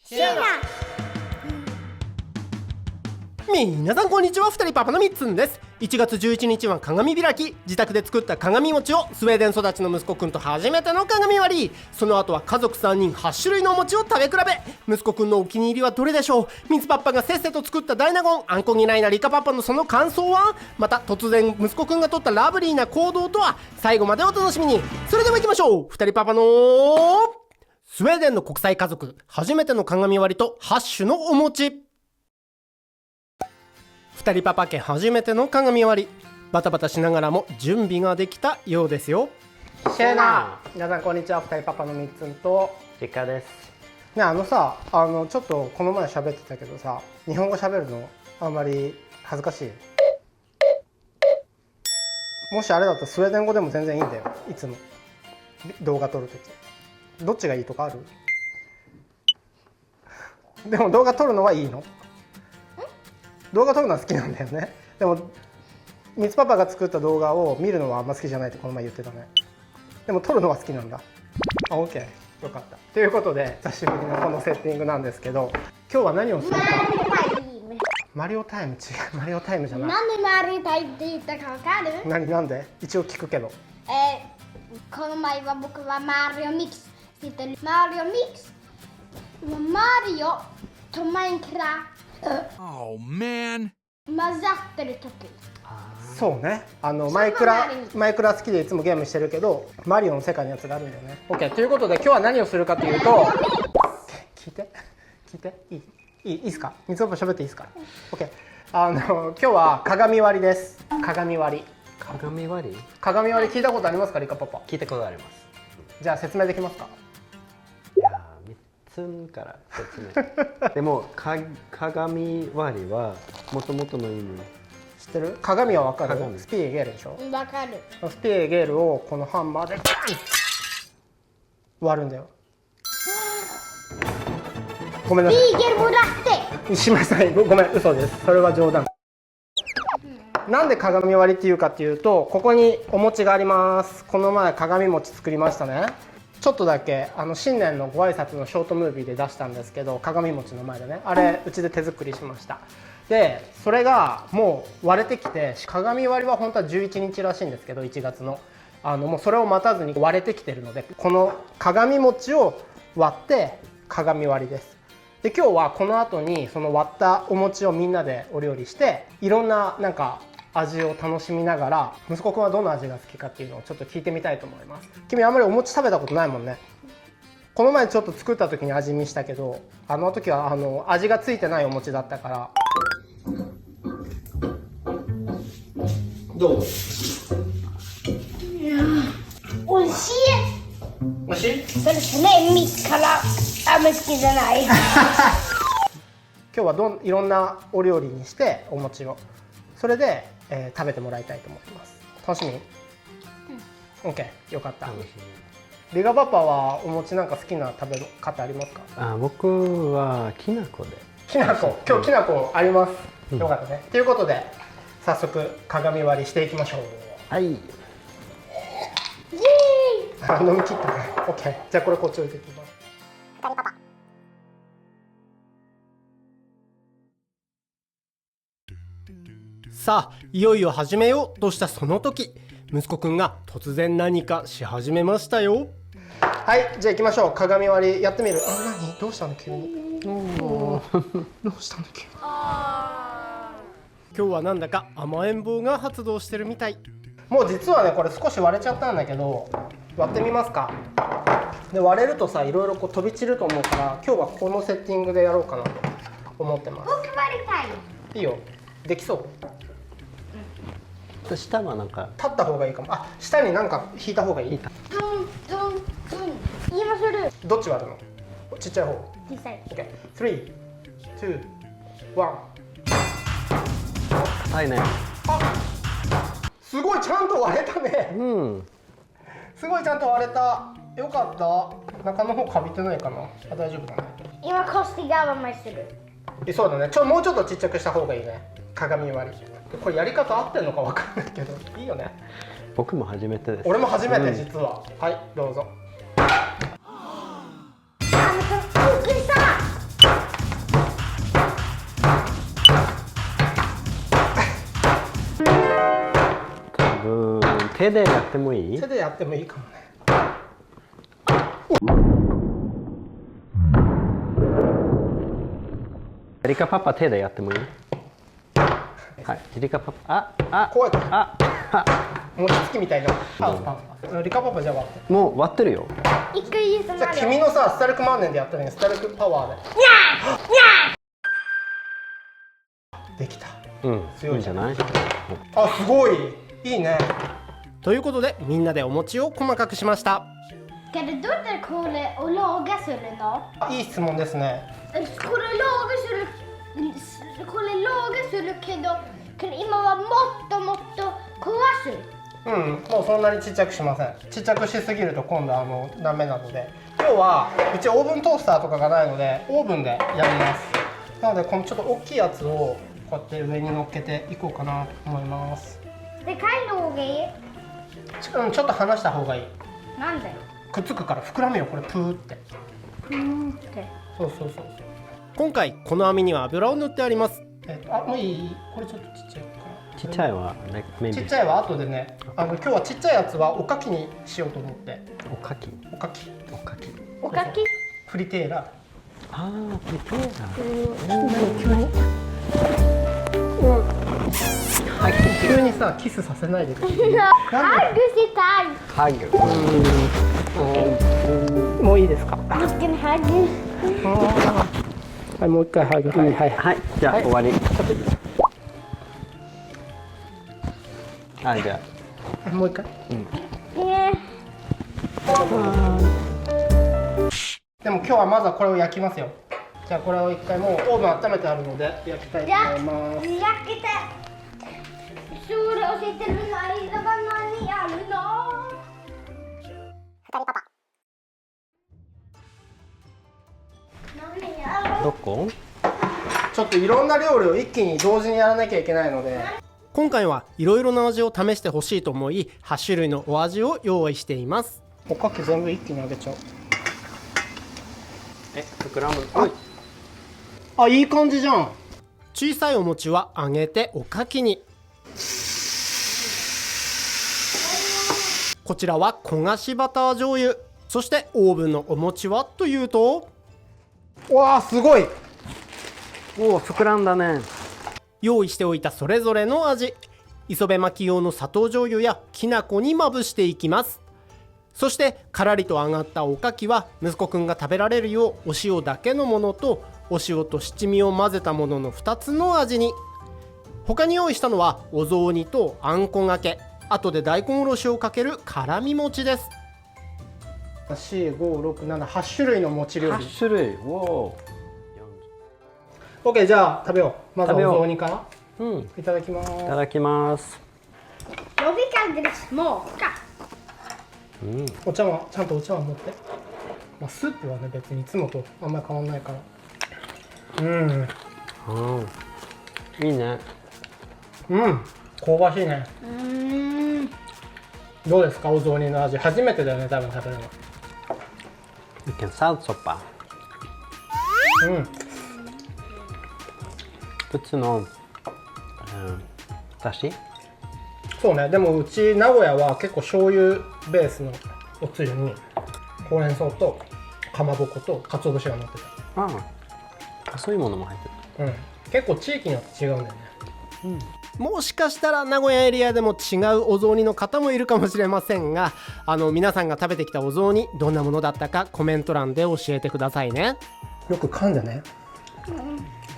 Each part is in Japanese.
シェナ。皆さんこんにちは、二人パパのみっつんです。1月11日は鏡開き。自宅で作った鏡餅をスウェーデン育ちの息子くんと初めての鏡割り。その後は家族3人8種類のお餅を食べ比べ。息子くんのお気に入りはどれでしょう。みつパパがせっせと作った大納言、あんこ嫌いなリカパパのその感想は。また突然息子くんが取ったラブリーな行動とは。最後までお楽しみに。それでは行きましょう。二人パパのスウェーデンの国際家族初めての鏡割りと8種のお餅。二人パパ家初めての鏡割り。バタバタしながらも準備ができたようですよ。シェーナー。皆さんこんにちは、二人パパのみっつんとリカです。ね、ちょっとこの前喋ってたけどさ、日本語喋るのあんまり恥ずかしい。もしあれだったらスウェーデン語でも全然いいんだよ。いつも動画撮るときどっちがいいとかある？でも動画撮るのはいいの？動画撮るのは好きなんだよね。でもみつパパが作った動画を見るのはあんま好きじゃないってこの前言ってたね。でも撮るのは好きなんだ。あ、OK、よかった。ということで久しぶりのこのセッティングなんですけど、今日は何をするか。マリオタイム。違う、マリオタイムじゃない。なんでマリオタイムって言ったかわかる？なんで一応聞くけど。この前は僕はマリオミックスしてて、マリオミックスマリオとマインクラOh man. 混ざってる時。そうね、マイクラ好きでいつもゲームしてるけど、マリオの世界のやつがあるんだよね。 OK、 ということで今日は何をするかというと聞いていいですか？みつパパ喋っていいですか？ OK、 今日は鏡割りです。鏡割り聞いたことありますか？リカパパ。聞いたことあります。じゃあ説明できますか？いやー、3つから説明でも鏡割りはもともとの意味知ってる？鏡はわかる？鏡スピーゲールでしょ。わかる。スピーゲールをこのハンマーでガン割るんだよ。ごめんなさい。ビーゲルもらって。しません、ごめん、嘘です。それは冗談。なんで鏡割りっていうかっていうと、ここにお餅があります。この前鏡餅作りましたね。ちょっとだけ新年のご挨拶のショートムービーで出したんですけど、鏡餅の前でね、あれうちで手作りしました。でそれがもう割れてきて、鏡割りは本当は11日らしいんですけど、1月のもうそれを待たずに割れてきてるので、この鏡餅を割って鏡割りです。で今日はこの後にその割ったお餅をみんなでお料理して、いろんな味を楽しみながら、息子くんはどの味が好きかっていうのをちょっと聞いてみたいと思います。君あんまりお餅食べたことないもんね。この前ちょっと作った時に味見したけど、あの時は味がついてないお餅だったから。どう？おいしい。おいしい？それね、ミッからあんまり好きじゃない。今日はいろんなお料理にしてお餅をそれで、食べてもらいたいと思います。楽しみ？ OK、 よかった。楽しリガパパはお餅好きな食べ方ありますか？僕はきな粉で。きな粉、今日きな粉あります。よかったね。ということで早速鏡割りしていきましょう。はい。飲み切ったね。 OK、 じゃあこれこっち置いていきます。さあいよいよ始めようとしたその時、息子くんが突然何かし始めましたよ。はい、じゃあ行きましょう。鏡割りやってみる。何？どうしたの急に。どうしたの急に。今日はなんだか甘えん坊が発動してるみたい。もう実はね、これ少し割れちゃったんだけど、割ってみますか。で割れるとさ、いろいろ飛び散ると思うから、今日はこのセッティングでやろうかなと思ってます。僕割りたい。いいよ、できそう？下は立った方がいいかも。下に引いた方がいい。ドンドンドン。今する。どっち割るの？ちっちゃい方。小さい。OK、3、2、1。硬いね。すごいちゃんと割れたね。すごいちゃんと割れた。よかった。中の方かびてないかな。大丈夫だね。今コスティ側もする。そうだね。もうちょっとちっちゃくした方がいいね。鏡割り。これやり方合ってんのかわかんないけど、いいよね。僕も初めてです。俺も初めて実は。はい、どうぞ。手でやってもいい？手でやってもいいかもね。リカパパ手でやってもいい？はい、リカパパ、怖いあ、餅つきみたいな。リカパパじゃあ割って。もう割ってるよ。一回言うとじゃあ君のさ、スタルク万年でやったのにスタルクパワーで。できた。うん、強いいいんじゃない？あ、すごいいいね。ということでみんなでお餅を細かくしました。 Ska du inte kolla och laga sådär då? いい質問ですね。 Kolla laga så du kolla laga så du kan imma vara mått壊す。うん、もうそんなにちっちゃくしません。ちっちゃくしすぎると今度ダメなので、今日はうちオーブントースターとかがないのでオーブンでやります。なのでこのちょっと大きいやつをこうやって上に乗っけていこうかなと思います。 Det kan låga i. ちょっと離した方がいい。なんで？くっつくから膨らむよこれプーって。ってそうそうそうそう。今回この網には油を塗ってあります。あ、もういい？これちょっとちっちゃいかな。ちっちゃいは、ちっちゃいは後でね。今日はちっちゃいやつはおかきにしようと思って。おかき。おかき。おかき。おかき？フリテーラ。ああ、フリテーラ。急にさキスさせないでくれ。ハグしたい。ハグ。もういいですか。Vilken hugg? はい、もう一回ハグ。はいはいはい、じゃあ終わり。はい、じゃあ。もう一回。でも今日はまずはこれを焼きますよ。じゃあこれを一回もうオーブン温めてあるので焼きたいと思います。焼けて。Sura och sitter med mig och banan i alla. あ、どこ？ちょっといろんな料理を一気に同時にやらなきゃいけないので、今回はいろいろな味を試してほしいと思い8種類のお味を用意しています。おかき全部一気にあげちゃう。膨らむ。あ、いい感じじゃん。小さいお餅は揚げておかきに。こちらは焦がしバター醤油。そしてオーブンのお餅はというと、わあすごい。おお、膨らんだね。用意しておいたそれぞれの味、磯辺巻き用の砂糖醤油やきな粉にまぶしていきます。そしてからりと揚がったおかきは息子くんが食べられるようお塩だけのものとお塩と七味を混ぜたものの2つの味に。他に用意したのはお雑煮とあんこがけ、後で大根おろしをかける辛み餅です。4、5、6、7、8種類の餅料理。8種類。おお。OK、じゃあ食べよう。まずはお雑煮から。うん。いただきます。いただきます。 Jag fick aldrig smaka. お茶碗、ちゃんとお茶碗持って。まあ、スープはね別にいつもとあんまり変わんないから。いいね。香ばしいね。どうですかお雑煮の味。初めてだよね多分食べるの。Vilken saltsoppa。普通のだし。そうね。でもうち名古屋は結構醤油ベースのおつゆにほうれん草とかまぼこと鰹節が乗ってああ、そういうものも入ってる。結構地域によって違うんだよね。もしかしたら名古屋エリアでも違うお雑煮の方もいるかもしれませんが、皆さんが食べてきたお雑煮どんなものだったかコメント欄で教えてくださいね。よく噛んでね。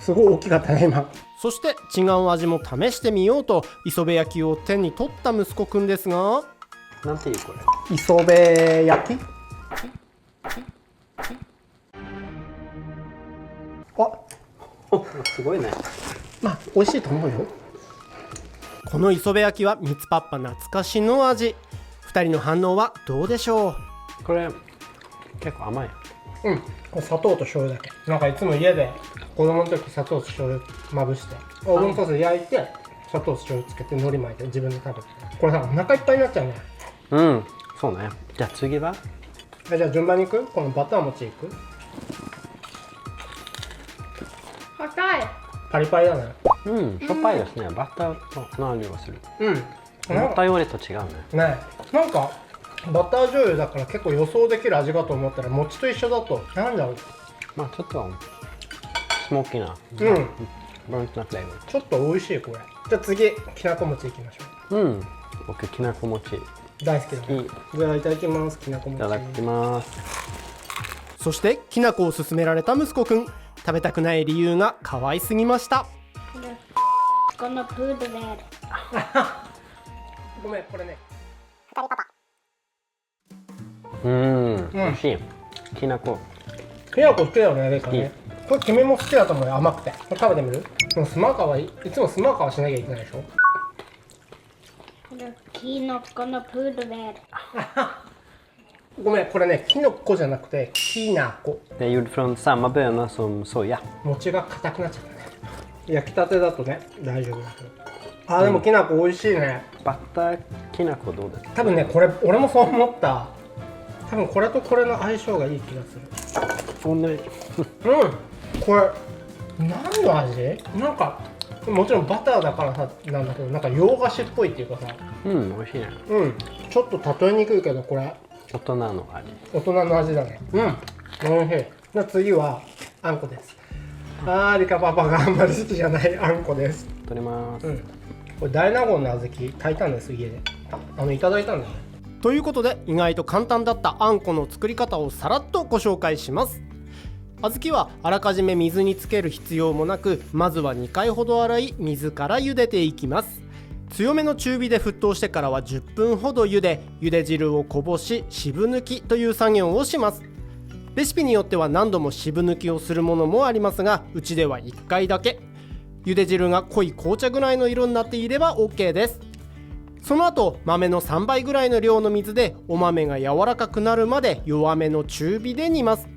すごい大きかったね今。そして違う味も試してみようと磯辺焼きを手に取った息子くんですが、なんていうこれ。磯辺焼き。すごいね。まあ美味しいと思うよ。この磯辺焼きはみつパッパ懐かしの味。2人の反応はどうでしょう。これ結構甘い。これ砂糖と醤油だけ。なんかいつも家で子供の時砂糖と醤油まぶしてオーブンソースで焼いて砂糖と醤油つけて海苔巻いて自分で食べて。これさお腹いっぱいになっちゃうね。そうね。じゃあ次はじゃあ順番にいく。このバター餅いく。硬い。パリパリだね。しょっぱいですね。バターの味がする。思ったよりと違うね。ね、なんかバター醤油だから結構予想できる味かと思ったら餅と一緒だとなんだろう、まあちょっとスモーキーな、ブランチなフレーバちょっと美味しいこれ。じゃあ次きなこ餅いきましょー。僕きなこ餅う。大好きだね。じゃあいただきます。きなこ餅いただきます。そしてきなこを勧められた息子くん、食べたくない理由が可愛すぎました。gonna put there. ごめんこれね、美味しい。きなこきなこ好きだよね、レカね。これ君も好きだと思うよ、甘くて。これ食べてみる？もうスマカいつもスマカはしなきゃいけないでしょ。 The keynote gonna put there. ごめんこれね、きのこじゃなくてきなこ。 Det är gjord från samma bönor som soja. 餅が硬くなっちゃったね。焼きたてだとね大丈夫だけど。あ、でもきなこ美味しいね。バターきなこどうですか？多分ねこれ俺もそう思った。多分これとこれの相性がいい気がする。同じ。これ何の味？なんかもちろんバターだからさなんだけど、なんか洋菓子っぽいっていうかさ、美味しいね。ちょっと例えにくいけどこれ大人の味。大人の味だね。美味しい。じゃあ次はあんこです。リカパパがあんまり好きじゃないあんこです。取ります。これ大納言の小豆炊いたんです家で。いただいたんだよね。ということで意外と簡単だったあんこの作り方をさらっとご紹介します。小豆はあらかじめ水につける必要もなく、まずは2回ほど洗い水から茹でていきます。強めの中火で沸騰してからは10分ほど茹で、茹で汁をこぼし渋抜きという作業をします。レシピによっては何度も渋抜きをするものもありますが、うちでは1回だけ。茹で汁が濃い紅茶ぐらいの色になっていれば OK です。その後豆の3倍ぐらいの量の水でお豆が柔らかくなるまで弱めの中火で煮ます。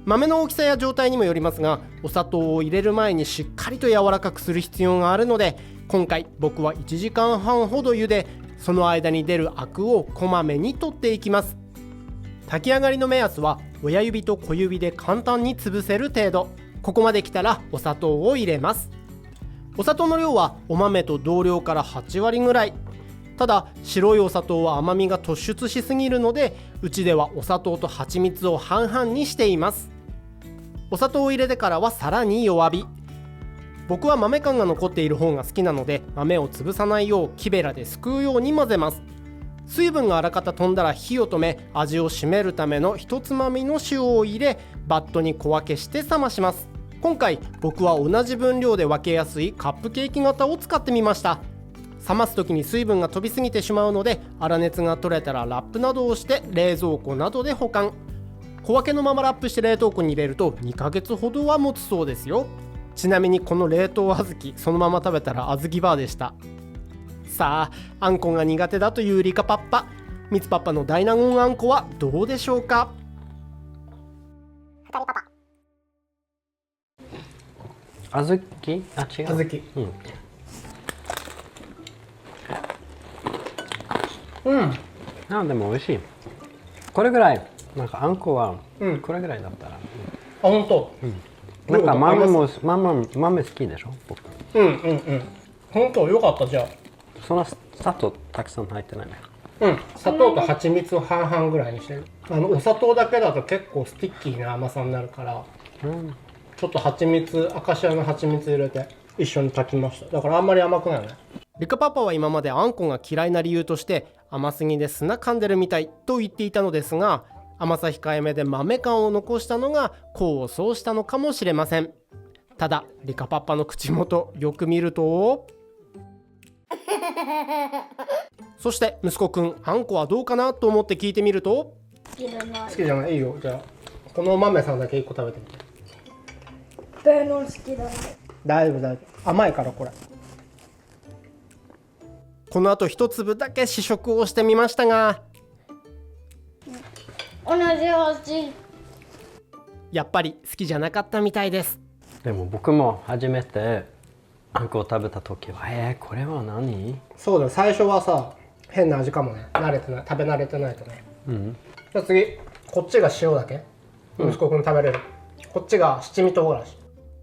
豆の大きさや状態にもよりますが、お砂糖を入れる前にしっかりと柔らかくする必要があるので、今回僕は1時間半ほど茹で、その間に出るアクをこまめに取っていきます。炊き上がりの目安は親指と小指で簡単に潰せる程度。ここまで来たらお砂糖を入れます。お砂糖の量はお豆と同量から8割ぐらい。ただ白いお砂糖は甘みが突出しすぎるので、うちではお砂糖と蜂蜜を半々にしています。お砂糖を入れてからはさらに弱火。僕は豆感が残っている方が好きなので、豆を潰さないよう木べらですくうように混ぜます。水分があらかた飛んだら火を止め、味を締めるための一つまみの塩を入れ、バットに小分けして冷まします。今回僕は同じ分量で分けやすいカップケーキ型を使ってみました。冷ます時に水分が飛びすぎてしまうので、粗熱が取れたらラップなどをして冷蔵庫などで保管。小分けのままラップして冷凍庫に入れると2ヶ月ほどは持つそうですよ。ちなみにこの冷凍小豆そのまま食べたら小豆バーでした。さああんこが苦手だというリカパッパ、ミツパパの大納言あんこはどうでしょうか。小豆？あ、違う。小豆。でも美味しい。これぐらいなんかあんこはこれぐらいだったら。あ、本当。なんか豆好きでしょ僕。本当よかった。じゃあその砂糖たくさん入ってないね。砂糖と蜂蜜を半々ぐらいにしてる。お砂糖だけだと結構スティッキーな甘さになるから、ちょっと蜂蜜、アカシアの蜂蜜入れて一緒に炊きました。だからあんまり甘くないね。リカパパは今まであんこが嫌いな理由として、甘すぎで砂噛んでるみたいと言っていたのですが、甘さ控えめで豆感を残したのが功を奏したのかもしれません。ただリカパパの口元よく見るとそして息子くん、あんこはどうかなと思って聞いてみると、好きじゃない。いいよ。じゃあこのお豆さんだけ1個食べてみて。好きだね。大丈夫。甘いからこれ。この後一粒だけ試食をしてみましたが、同じ味。やっぱり好きじゃなかったみたいです。でも僕も初めてあんこを食べた時はこれは何？そうだ、最初はさ変な味かもね。食べ慣れてないとね。じゃあ次、こっちが塩だけ。息子くん食べれる。こっちが七味唐辛子。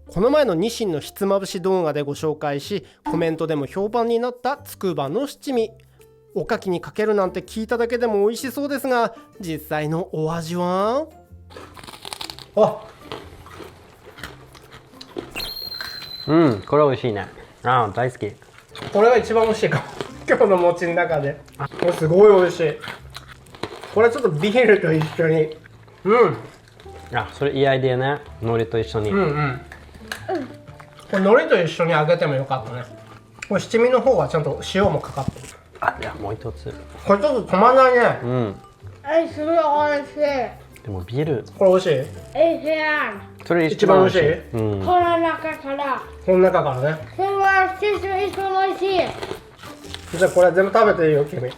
この前のニシンのひつまぶし動画でご紹介し、コメントでも評判になったつくばの七味。おかきにかけるなんて聞いただけでも美味しそうですが、実際のお味は？あ、これ美味しいね。あ、大好き。これが一番美味しいかも。今日の餅の中で。これすごい美味しい。これちょっとビールと一緒に。あ、それいいアイデアね。海苔と一緒に。これ海苔と一緒に揚げてもよかったね。これ七味の方はちゃんと塩もかかってる。あ、いや、もう一つ。これちょっと止まらないね。すごい美味しい。でもビール。これ美味しい。それ一番美味しい。この中から。この中からね。これは一番美味しい。じゃあこれ全部食べていいよ君。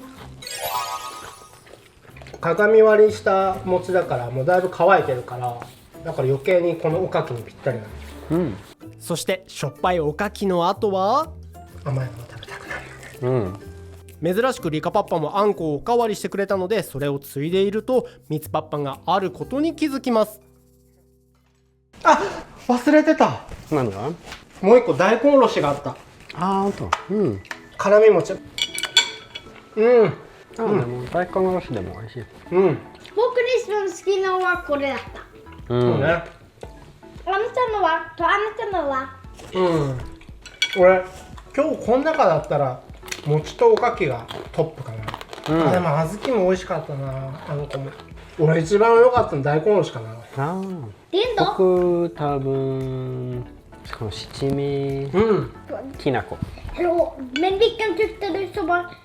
鏡割りした餅だからもうだいぶ乾いてるから、だから余計にこのおかきにぴったりなの。そしてしょっぱいおかきの後は甘いもの食べたくなる。珍しくリカパッパもあんこをおかわりしてくれたので、それをついでいるとミツパッパがあることに気づきます。あ、忘れてた。何が？もう一個大根おろしがあった。あ、ほんと。辛み餅。でも大根おろしでも美味しい。僕に一番好きなのはこれだった。そうね。あなたのはとあなたのは。俺今日この中だったら餅とおかきがトップかな。でも小豆も美味しかったな。あの子も。俺一番良かったの大根おろしかな。僕多分この七味、きなこ。Men vilken tyckte du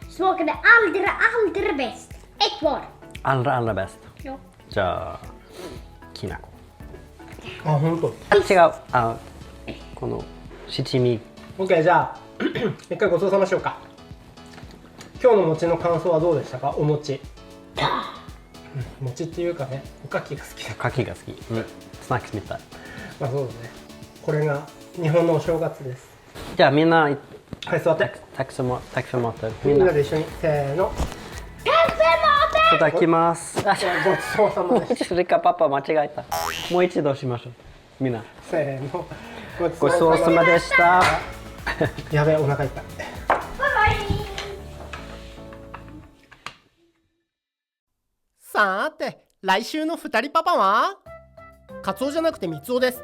smakade allra bäst? Ett var. allra bäst。Ja. じゃあきなこ。あ、本当。違う。この七味。OK、じゃあ一回ごちそうさましようか。今日の餅の感想はどうでしたか？お餅。餅っていうかね、おかきが好きだ。おかきが好き。スナックスみたい。まあそうだね。これが日本のお正月です。じゃあみんな、はい、座って。たくさん持って。みんなで一緒にせーの。いただきます。ごちそうさまでした。リカパパ間違えた。もう一度しましょう。みんな。せーの。ごちそうさまでした。やべえ、お腹いっぱい。さーて、来週の2人パパはカツオじゃなくてミツオです。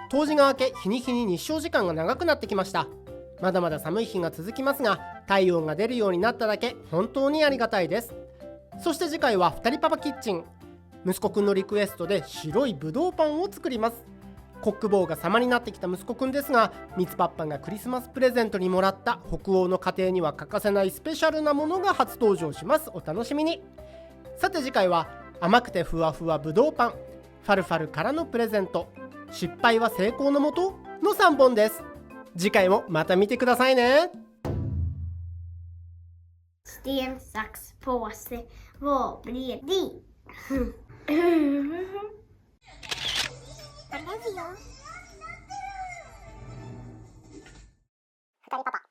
冬至が明け、日に日に日照時間が長くなってきました。まだまだ寒い日が続きますが、体温が出るようになっただけ本当にありがたいです。そして次回は2人パパキッチン。息子くんのリクエストで白いぶどうパンを作ります。コック棒が様になってきた息子くんですが、ミツパッパがクリスマスプレゼントにもらった北欧の家庭には欠かせないスペシャルなものが初登場します。お楽しみに。さて次回は甘くてふわふわぶどうパン、ファルファルからのプレゼント、失敗は成功のもとの3本です。次回もまた見てくださいね。Sten, sax, påse. Vad blir det? Olivia. 2人パパ。